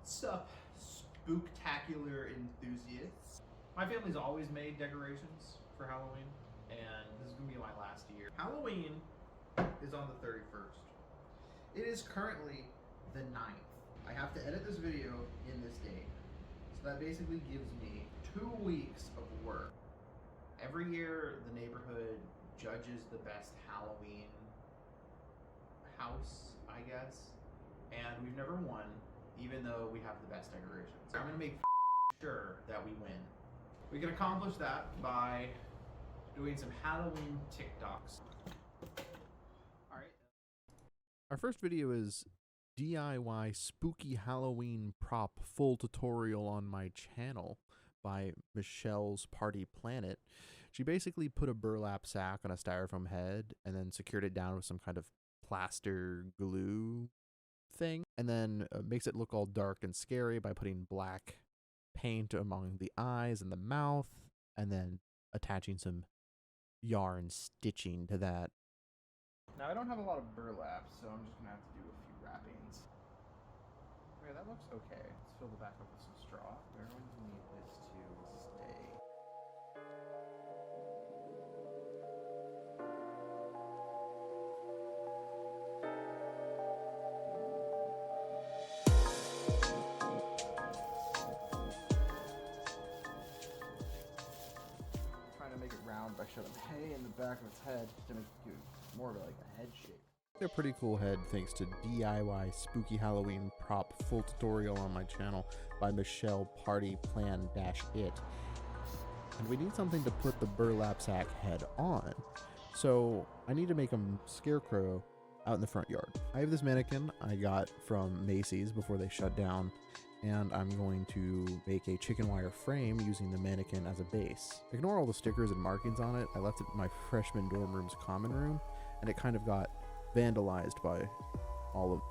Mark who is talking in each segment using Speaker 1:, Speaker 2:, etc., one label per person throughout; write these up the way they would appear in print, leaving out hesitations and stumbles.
Speaker 1: What's up, spooktacular enthusiasts? My family's always made decorations for Halloween, and this is gonna be my last year. Halloween is on the 31st. It is currently the 9th. I have to edit this video in this day, so that basically gives me 2 weeks of work. Every year, the neighborhood judges the best Halloween house, I guess, and we've never won, even though we have the best decorations. I'm gonna make sure that we win. We can accomplish that by doing some Halloween TikToks. Alright.
Speaker 2: Our first video is DIY spooky Halloween prop full tutorial on my channel by Michelle's Party Planet. She basically put a burlap sack on a styrofoam head and then secured it down with some kind of plaster glue thing, and then makes it look all dark and scary by putting black paint among the eyes and the mouth, and then attaching some yarn stitching to that.
Speaker 1: Now I don't have a lot of burlap, so I'm just gonna have to do a few wrappings. Okay, that looks okay. Let's fill the back up with some straw. We're going to need this to stay. Trying to make it round by shoving hay in the back of its head to make it more of like a head shape.
Speaker 2: A pretty cool head thanks to DIY spooky Halloween prop full tutorial on my channel by Michelle Party Plan-It. And we need something to put the burlap sack head on. So I need to make a scarecrow out in the front yard. I have this mannequin I got from Macy's before they shut down, and I'm going to make a chicken wire frame using the mannequin as a base. Ignore all the stickers and markings on it. I left it in my freshman dorm room's common room, and it kind of got vandalized by all of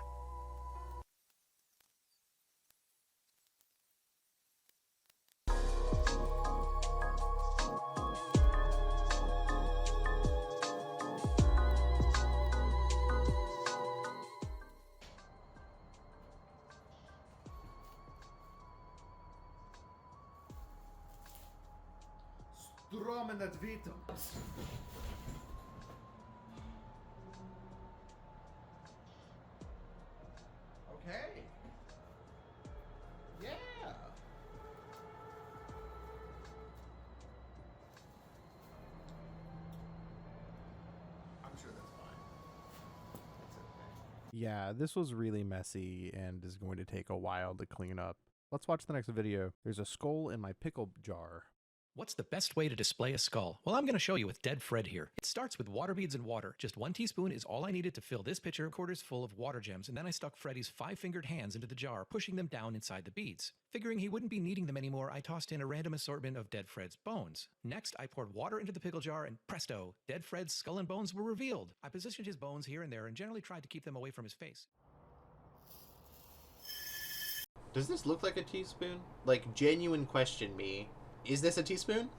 Speaker 1: Stromen dat weten. Okay. Yeah. I'm sure that's fine. That's okay.
Speaker 2: Yeah, this was really messy and is going to take a while to clean up. Let's watch the next video. There's a skull in my pickle jar.
Speaker 3: What's the best way to display a skull? Well, I'm going to show you with Dead Fred here. It starts with water beads and water. Just 1 teaspoon is all I needed to fill this pitcher, quarters full of water gems, and then I stuck Freddy's 5-fingered hands into the jar, pushing them down inside the beads. Figuring he wouldn't be needing them anymore, I tossed in a random assortment of Dead Fred's bones. Next, I poured water into the pickle jar, and presto, Dead Fred's skull and bones were revealed. I positioned his bones here and there and generally tried to keep them away from his face.
Speaker 4: Does this look like a teaspoon? Like, genuine question me. Is this a teaspoon?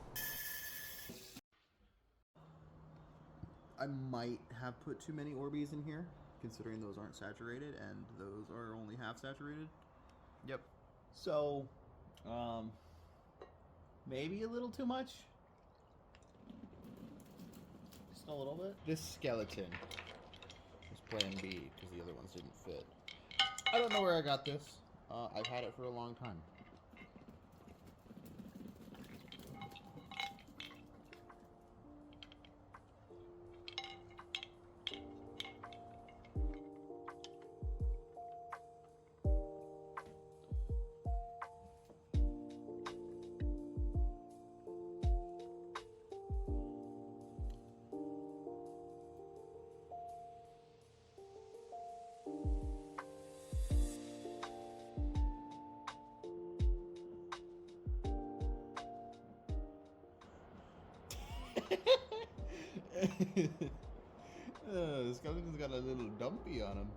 Speaker 1: I might have put too many Orbeez in here, considering those aren't saturated and those are only half saturated. Yep. So, maybe a little too much. Just a little bit. This skeleton is plan B because the other ones didn't fit. I don't know where I got this. I've had it for a long time. The skeleton's got a little dumpy on him.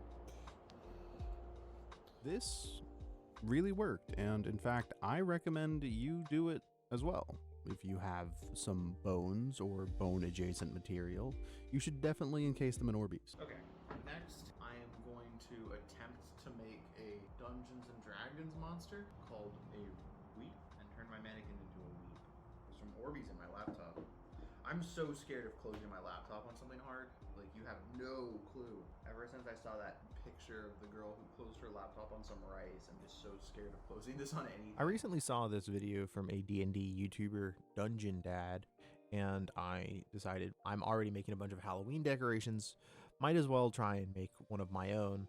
Speaker 2: This really worked, and in fact, I recommend you do it as well. If you have some bones or bone-adjacent material, you should definitely encase them in Orbeez.
Speaker 1: Okay, next I am going to attempt to make a Dungeons and Dragons monster called a Weep and turn my mannequin into a Weep. It's from Orbeez in my laptop. I'm so scared of closing my laptop on something hard. Like, you have no clue. Ever since I saw that picture of the girl who closed her laptop on some rice, I'm just so scared of closing this on anything.
Speaker 2: I recently saw this video from a D&D YouTuber, Dungeon Dad, and I decided I'm already making a bunch of Halloween decorations. Might as well try and make one of my own.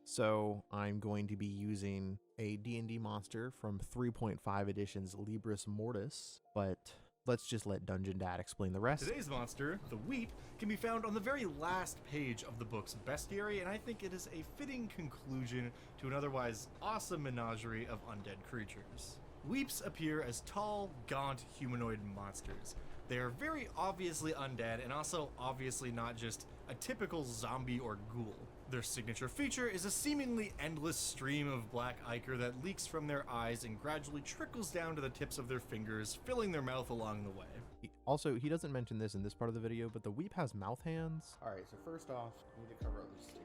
Speaker 2: So I'm going to be using a D&D monster from 3.5 edition's Libris Mortis, but let's just let Dungeon Dad explain the rest.
Speaker 5: Today's monster, the Weep, can be found on the very last page of the book's bestiary, and I think it is a fitting conclusion to an otherwise awesome menagerie of undead creatures. Weeps appear as tall, gaunt, humanoid monsters. They are very obviously undead and also obviously not just a typical zombie or ghoul. Their signature feature is a seemingly endless stream of black ichor that leaks from their eyes and gradually trickles down to the tips of their fingers, filling their mouth along the way.
Speaker 2: Also, he doesn't mention this in this part of the video, but the Weep has mouth hands.
Speaker 1: Alright, so first off, we need to cover all these stickers.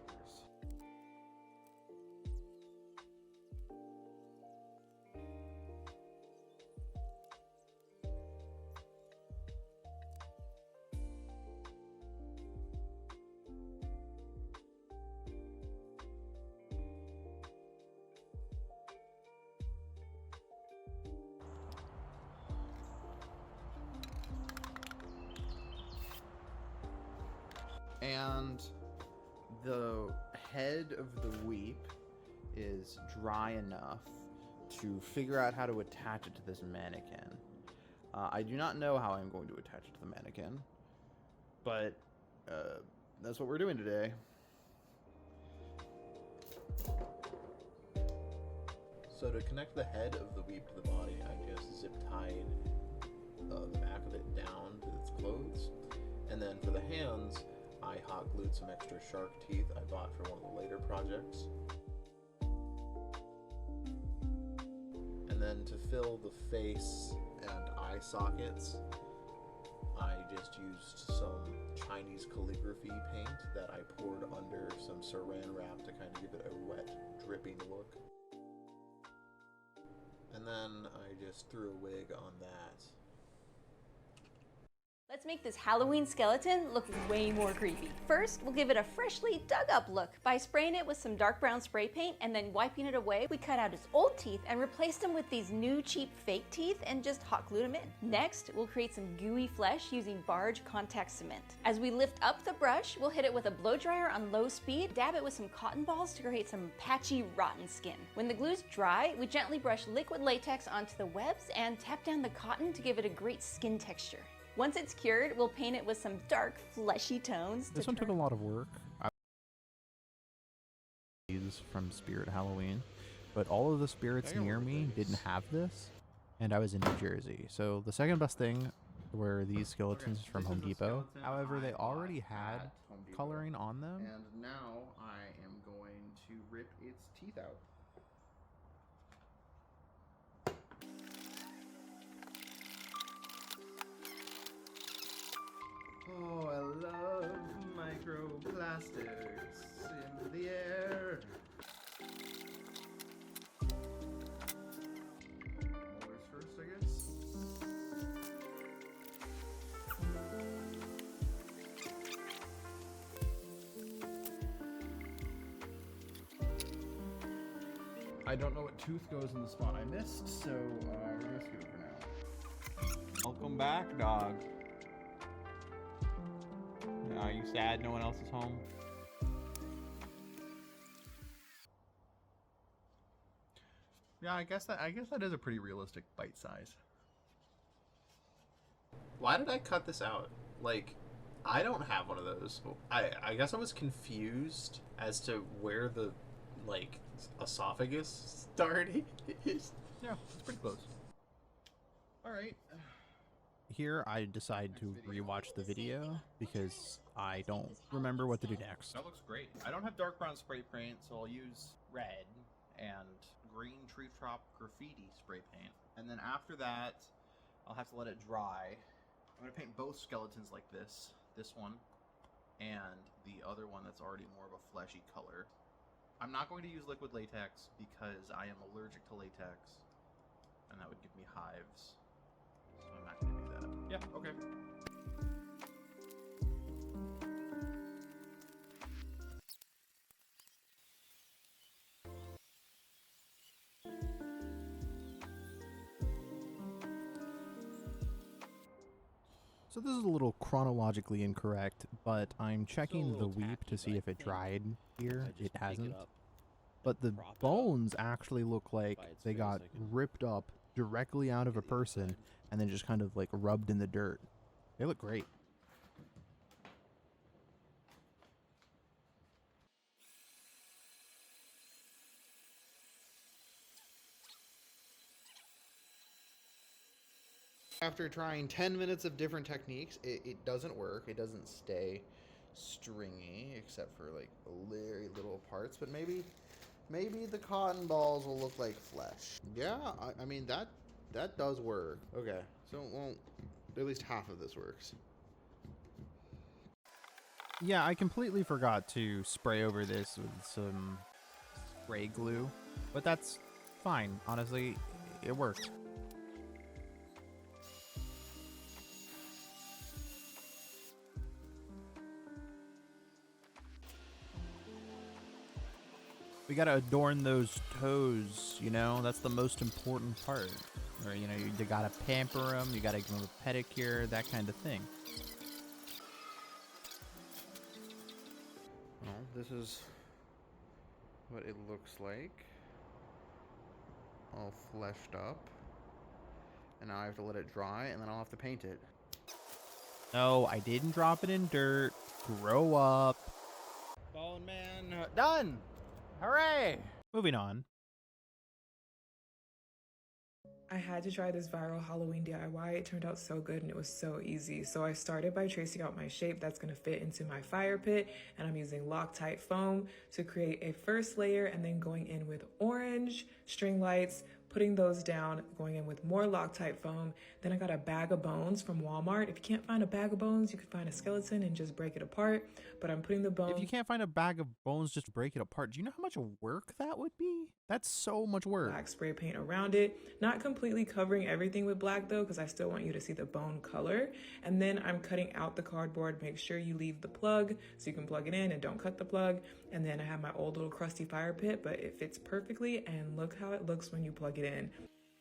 Speaker 1: And the head of the Weep is dry enough to figure out how to attach it to this mannequin. I do not know how I'm going to attach it to the mannequin, but that's what we're doing today.
Speaker 4: So to connect the head of the Weep to the body, I just zip tied the back of it down to its clothes. And then for the hands, I hot glued some extra shark teeth I bought for one of the later projects. And then to fill the face and eye sockets, I just used some Chinese calligraphy paint that I poured under some saran wrap to kind of give it a wet, dripping look. And then I just threw a wig on that.
Speaker 6: Let's make this Halloween skeleton look way more creepy. First, we'll give it a freshly dug up look by spraying it with some dark brown spray paint and then wiping it away. We cut out its old teeth and replaced them with these new cheap fake teeth and just hot glued them in. Next, we'll create some gooey flesh using barge contact cement. As we lift up the brush, we'll hit it with a blow dryer on low speed, dab it with some cotton balls to create some patchy, rotten skin. When the glue's dry, we gently brush liquid latex onto the webs and tap down the cotton to give it a great skin texture. Once it's cured, we'll paint it with some dark, fleshy tones.
Speaker 2: This one took a lot of work. From Spirit Halloween, but all of the spirits near me didn't have this, and I was in New Jersey. So the second best thing were these skeletons from Home Depot. However, they already had coloring on them.
Speaker 1: And now I am going to rip its teeth out. Oh, I love microplastics in the air. Molars first, I guess. I don't know what tooth goes in the spot I missed, so we're gonna skip it for now.
Speaker 7: Welcome back, dog. Are you sad no one else is home?
Speaker 1: Yeah, I guess that is a pretty realistic bite size.
Speaker 4: Why did I cut this out? Like, I don't have one of those. I guess I was confused as to where the, like, esophagus started is.
Speaker 1: Yeah, it's pretty close. Alright.
Speaker 2: Here, I decide to rewatch the video because I don't remember what to do next.
Speaker 1: That looks great. I don't have dark brown spray paint, so I'll use red and green tree top graffiti spray paint. And then after that, I'll have to let it dry. I'm going to paint both skeletons like this one, and the other one that's already more of a fleshy color. I'm not going to use liquid latex because I am allergic to latex, and that would give me hives. So I'm not going to do that. Yeah, okay.
Speaker 2: So this is a little chronologically incorrect, but I'm checking the
Speaker 8: little
Speaker 2: weep
Speaker 8: tacky,
Speaker 2: to see
Speaker 8: but I
Speaker 2: if it
Speaker 8: think
Speaker 2: dried here.
Speaker 8: I just
Speaker 2: It
Speaker 8: pick
Speaker 2: hasn't.
Speaker 8: it up,
Speaker 2: But the
Speaker 8: prop it up
Speaker 2: bones actually look like
Speaker 8: by its
Speaker 2: they
Speaker 8: face,
Speaker 2: got
Speaker 8: I can
Speaker 2: ripped up directly out of a
Speaker 8: get the
Speaker 2: person
Speaker 8: inside.
Speaker 2: and then just kind of like rubbed in the dirt. They look great. After trying 10 minutes of different techniques, it doesn't work. It doesn't stay stringy except for like very little parts, but maybe the cotton balls will look like flesh. Yeah, I mean that does work. Okay, so well, at least half of this works. Yeah, I completely forgot to spray over this with some spray glue, but that's fine. Honestly, it worked. We gotta adorn those toes, you know? That's the most important part. Or, you know, you gotta pamper them, you gotta give them a pedicure, that kind of thing. Well, this is what it looks like. All fleshed up. And now I have to let it dry, and then I'll have to paint it. No, I didn't drop it in dirt. Grow up. Bone Man, done! Hooray! Moving on.
Speaker 9: I had to try this viral Halloween DIY. It turned out so good and it was so easy. So I started by tracing out my shape that's gonna fit into my fire pit, and I'm using Loctite foam to create a first layer, and then going in with orange string lights, putting those down, going in with more Loctite foam. Then I got a bag of bones from Walmart. If you can't find a bag of bones, you can find a skeleton and just break it apart. But I'm putting the bones...
Speaker 2: If you can't find a bag of bones, just break it apart. Do you know how much work that would be? That's so much work.
Speaker 9: black spray paint around it, not completely covering everything with black though, because I still want you to see the bone color. And then I'm cutting out the cardboard. Make sure you leave the plug so you can plug it in and don't cut the plug. And then I have my old little crusty fire pit, but it fits perfectly, and look how it looks when you plug it in.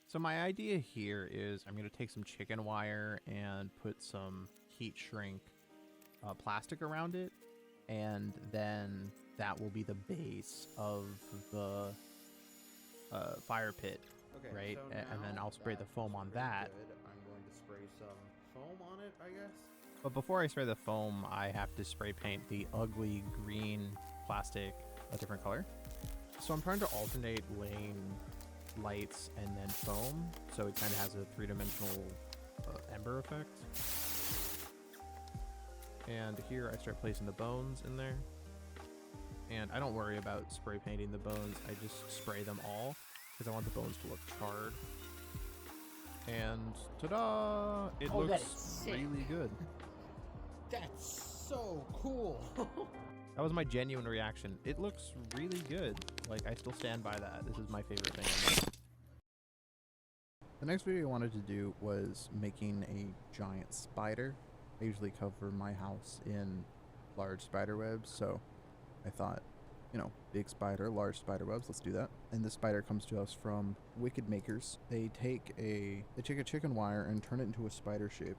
Speaker 2: So my idea here is I'm going to take some chicken wire and put some heat shrink plastic around it, and then that will be the base of the fire pit, okay, right?
Speaker 4: So
Speaker 2: and then I'll spray the foam on that.
Speaker 4: Good. I'm going to spray some foam on it, I guess.
Speaker 2: But before I spray the foam, I have to spray paint the ugly green plastic a different color. So I'm trying to alternate laying lights and then foam, so it kind of has a three-dimensional ember effect. And here I start placing the bones in there. And I don't worry about spray painting the bones, I just spray them all because I want the bones to look charred. And ta-da! It looks really good.
Speaker 4: That's so cool.
Speaker 2: That was my genuine reaction. It looks really good. Like, I still stand by that. This is my favorite thing I made. The next video I wanted to do was making a giant spider. I usually cover my house in large spider webs, so I thought, you know, big spider, large spider webs, let's do that. And this spider comes to us from Wicked Makers. They take a chicken wire and turn it into a spider shape,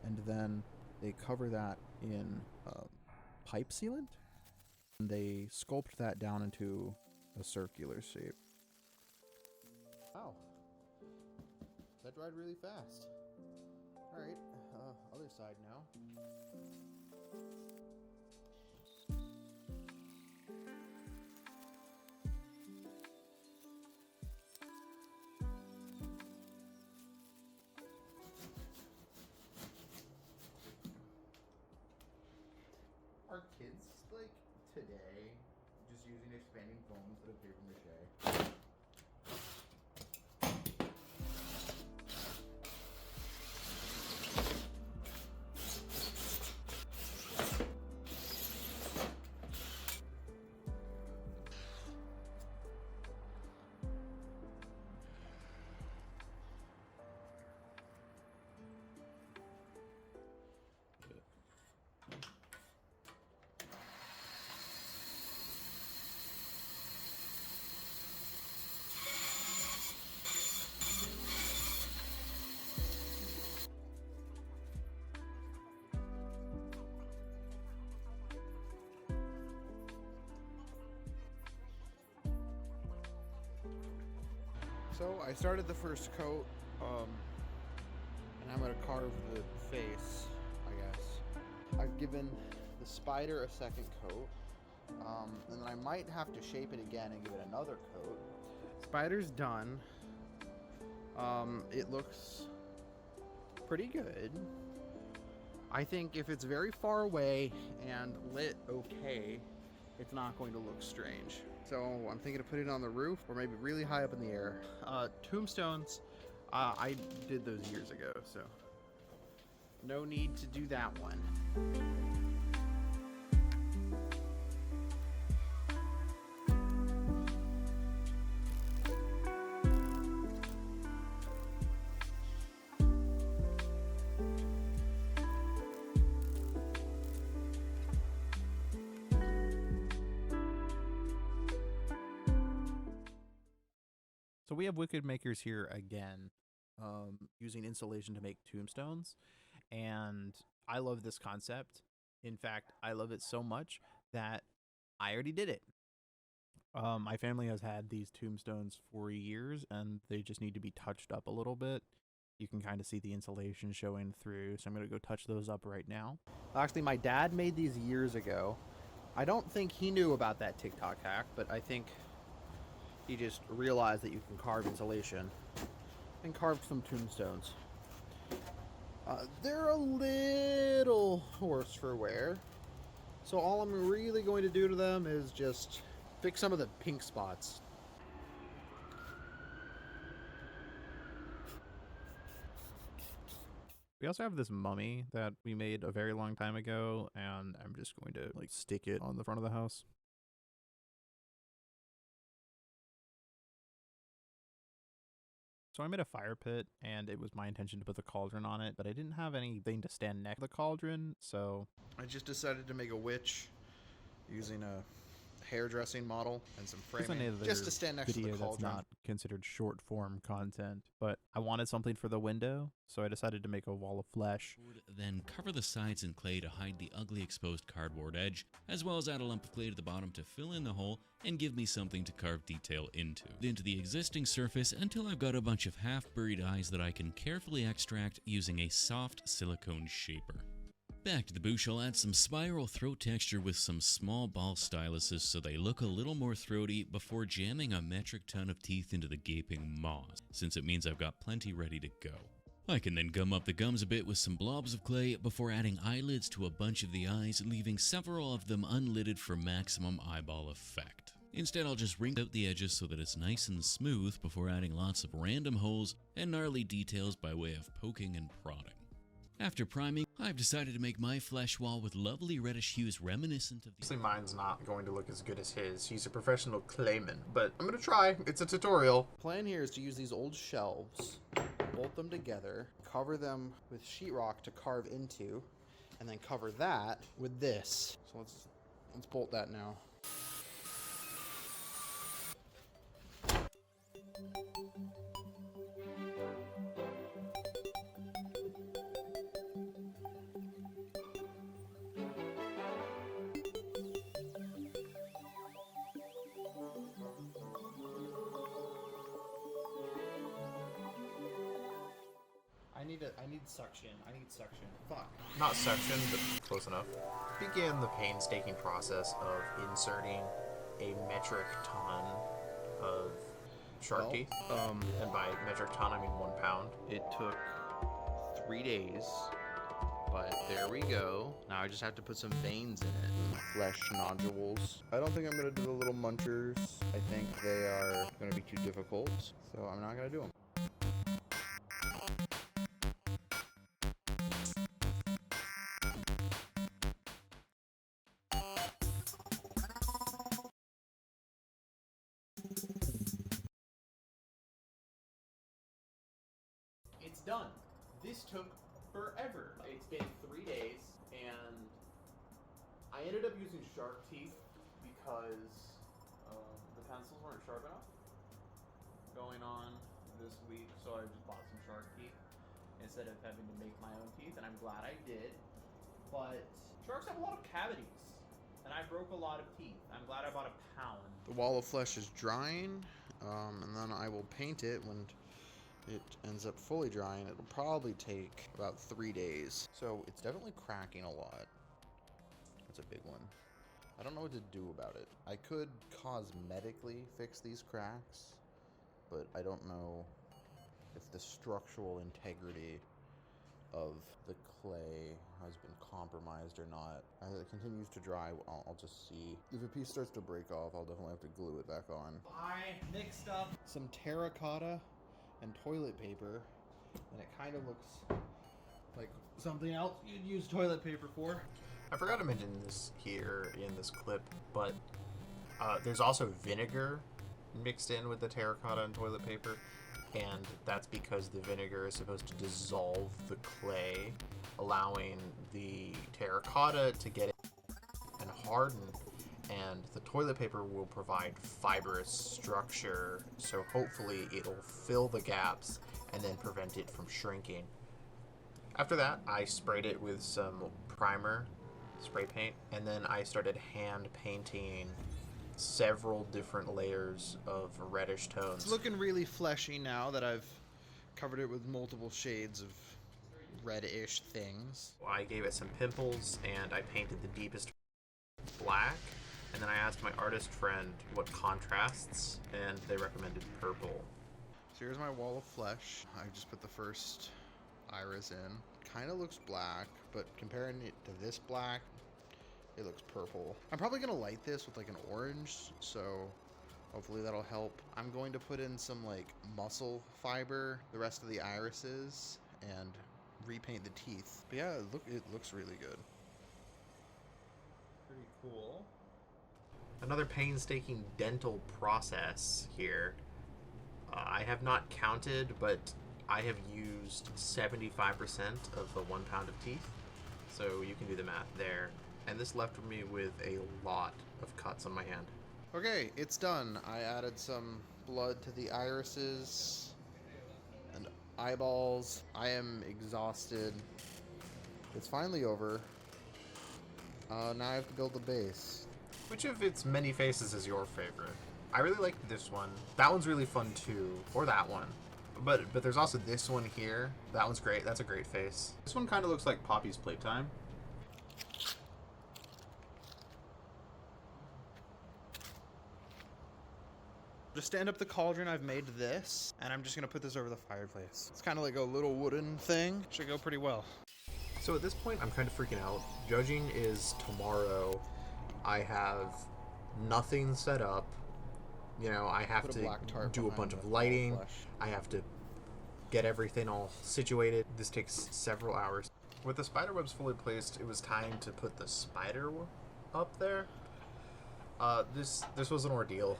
Speaker 2: and then they cover that in pipe sealant, and they sculpt that down into a circular shape. Wow, that dried really fast. All right, other side now.
Speaker 4: Are kids like today just using expanding foam instead of paper mache?
Speaker 2: So I started the first coat, and I'm gonna carve the face, I guess. I've given the spider a second coat, and then I might have to shape it again and give it another coat. Spider's done. It looks pretty good. I think if it's very far away and lit okay, it's not going to look strange. So I'm thinking of putting it on the roof or maybe really high up in the air. Tombstones, I did those years ago, so no need to do that one. So we have wicked makers here again, using insulation to make tombstones, and I love this concept. In fact, I love it so much that I already did it. My family has had these tombstones for years, and they just need to be touched up a little bit. You can kind of see the insulation showing through, so I'm going to go touch those up right now. Actually, my dad made these years ago. I don't think he knew about that TikTok hack, but I think he just realized that you can carve insulation and carve some tombstones. They're a little worse for wear, so all I'm really going to do to them is just fix some of the pink spots. We also have this mummy that we made a very long time ago, and I'm just going to stick it on the front of the house. So I made a fire pit, and it was my intention to put the cauldron on it, but I didn't have anything to stand next to the cauldron, so I just decided to make a witch using a hairdressing model and some framing just to stand next to the cauldron. That's not considered short form content, but I wanted something for the window, so I decided to make a wall of flesh.
Speaker 8: Then cover the sides in clay to hide the ugly exposed cardboard edge, as well as add a lump of clay to the bottom to fill in the hole and give me something to carve detail into the existing surface until I've got a bunch of half-buried eyes that I can carefully extract using a soft silicone shaper. Back to the bush, I'll add some spiral throat texture with some small ball styluses so they look a little more throaty before jamming a metric ton of teeth into the gaping maws, since it means I've got plenty ready to go. I can then gum up the gums a bit with some blobs of clay before adding eyelids to a bunch of the eyes, leaving several of them unlidded for maximum eyeball effect. Instead, I'll just wrinkle out the edges so that it's nice and smooth before adding lots of random holes and gnarly details by way of poking and prodding. After priming, I've decided to make my flesh wall with lovely reddish hues reminiscent of the...
Speaker 4: Obviously mine's not going to look as good as his. He's a professional clayman, but I'm gonna try. It's a tutorial.
Speaker 2: Plan here is to use these old shelves, bolt them together, cover them with sheetrock to carve into, and then cover that with this. So let's bolt that now. I need suction. I need suction. Fuck.
Speaker 4: Not suction, but close enough. Begin the painstaking process of inserting a metric ton of shark teeth. And by metric ton, I mean 1 pound.
Speaker 2: It took 3 days, but there we go. Now I just have to put some veins in it. Flesh nodules. I don't think I'm gonna do the little munchers. I think they are gonna be too difficult, so I'm not gonna do them.
Speaker 1: It's done. This took forever. It's been 3 days, and I ended up using shark teeth because the pencils weren't sharp enough going on this week, so I just bought some shark teeth instead of having to make my own teeth, and I'm glad I did. But sharks have a lot of cavities, and I broke a lot of teeth. I'm glad I bought a pound.
Speaker 2: The wall of flesh is drying. and then I will paint it when it ends up fully drying. It'll probably take about 3 days. So it's definitely cracking a lot. That's a big one. I don't know what to do about it. I could cosmetically fix these cracks, but I don't know if the structural integrity of the clay has been compromised or not. As it continues to dry, I'll just see. If a piece starts to break off, I'll definitely have to glue it back on.
Speaker 1: I mixed up
Speaker 2: Some terracotta and toilet paper, and it kind of looks like
Speaker 1: something else you'd use toilet paper for.
Speaker 4: I forgot to mention this here in this clip, but there's also vinegar mixed in with the terracotta and toilet paper, and that's because the vinegar is supposed to dissolve the clay, allowing the terracotta to get it and harden, and the toilet paper will provide fibrous structure, so hopefully it'll fill the gaps and then prevent it from shrinking. After that, I sprayed it with some primer, spray paint, and then I started hand painting several different layers of reddish tones.
Speaker 2: It's looking really fleshy now that I've covered it with multiple shades of reddish things.
Speaker 4: I gave it some pimples, and I painted the deepest black, and then I asked my artist friend what contrasts, and they recommended purple.
Speaker 2: So here's my wall of flesh. I just put the first iris in. Kind of looks black, but comparing it to this black, it looks purple. I'm probably gonna light this with like an orange, so hopefully that'll help. I'm going to put in some like muscle fiber, the rest of the irises, and repaint the teeth. But yeah, it looks really good.
Speaker 1: Pretty cool.
Speaker 4: Another painstaking dental process here. I have not counted, but I have used 75% of the 1 pound of teeth, so you can do the math there. And this left me with a lot of cuts on my hand.
Speaker 2: Okay, it's done. I added some blood to the irises and eyeballs. I am exhausted. It's finally over. Now I have to build the base.
Speaker 4: Which of its many faces is your favorite? I really like this one. That one's really fun too, or that one. But there's also this one here. That one's great. That's a great face.
Speaker 1: This one kind of looks like Poppy's Playtime.
Speaker 2: To stand up the cauldron, I've made this, and I'm just gonna put this over the fireplace. It's kind of like a little wooden thing. Should go pretty well.
Speaker 4: So at this point, I'm kind of freaking out. Judging is tomorrow. I have nothing set up. You know, I have to do a bunch of lighting. I have to get everything all situated. This takes several hours. With the spider webs fully placed, it was time to put the spider up there. This was an ordeal.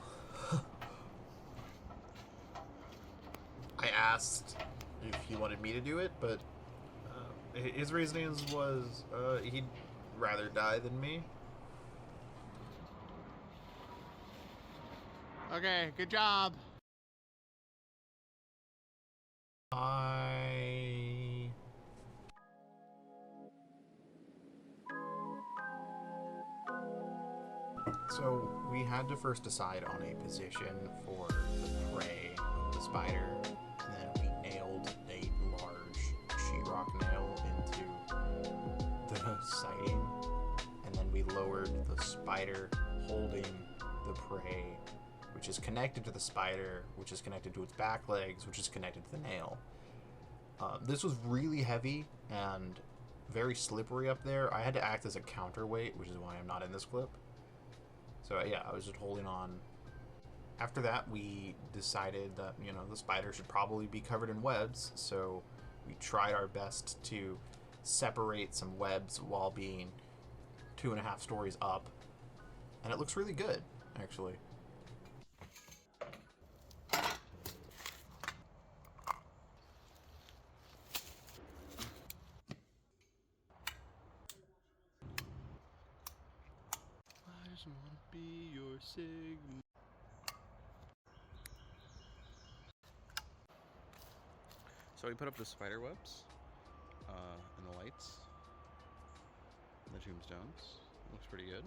Speaker 4: I asked if he wanted me to do it, but his reasonings was he'd rather die than me.
Speaker 2: Okay, good job.
Speaker 4: So we had to first decide on a position for the prey of the spider, and then we nailed a large sheetrock nail into the siding, and then we lowered the spider holding the prey, which is connected to the spider, which is connected to its back legs, which is connected to the nail. This was really heavy and very slippery up there. I had to act as a counterweight, which is why I'm not in this clip. So yeah, I was just holding on. After that, we decided that, you know, the spider should probably be covered in webs, so we tried our best to separate some webs while being 2.5 stories up, and it looks really good, actually.
Speaker 2: I just want to be your Sigma. So we put up the spider webs and the lights and the tombstones. Looks pretty good.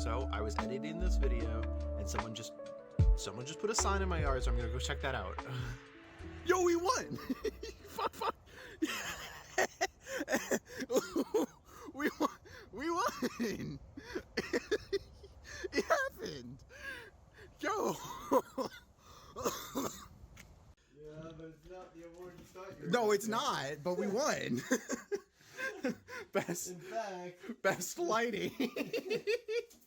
Speaker 5: So I was editing this video, and someone just put a sign in my yard, so I'm gonna go check that out. Yo, we won! we won! We won! It happened! Yo!
Speaker 1: Yeah, but it's not the award you thought you were.
Speaker 5: No, it's not, but we won! Best lighting.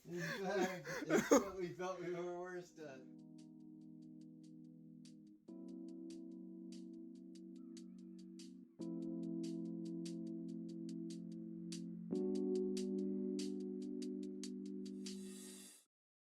Speaker 1: In fact, it's what we thought we were worst at.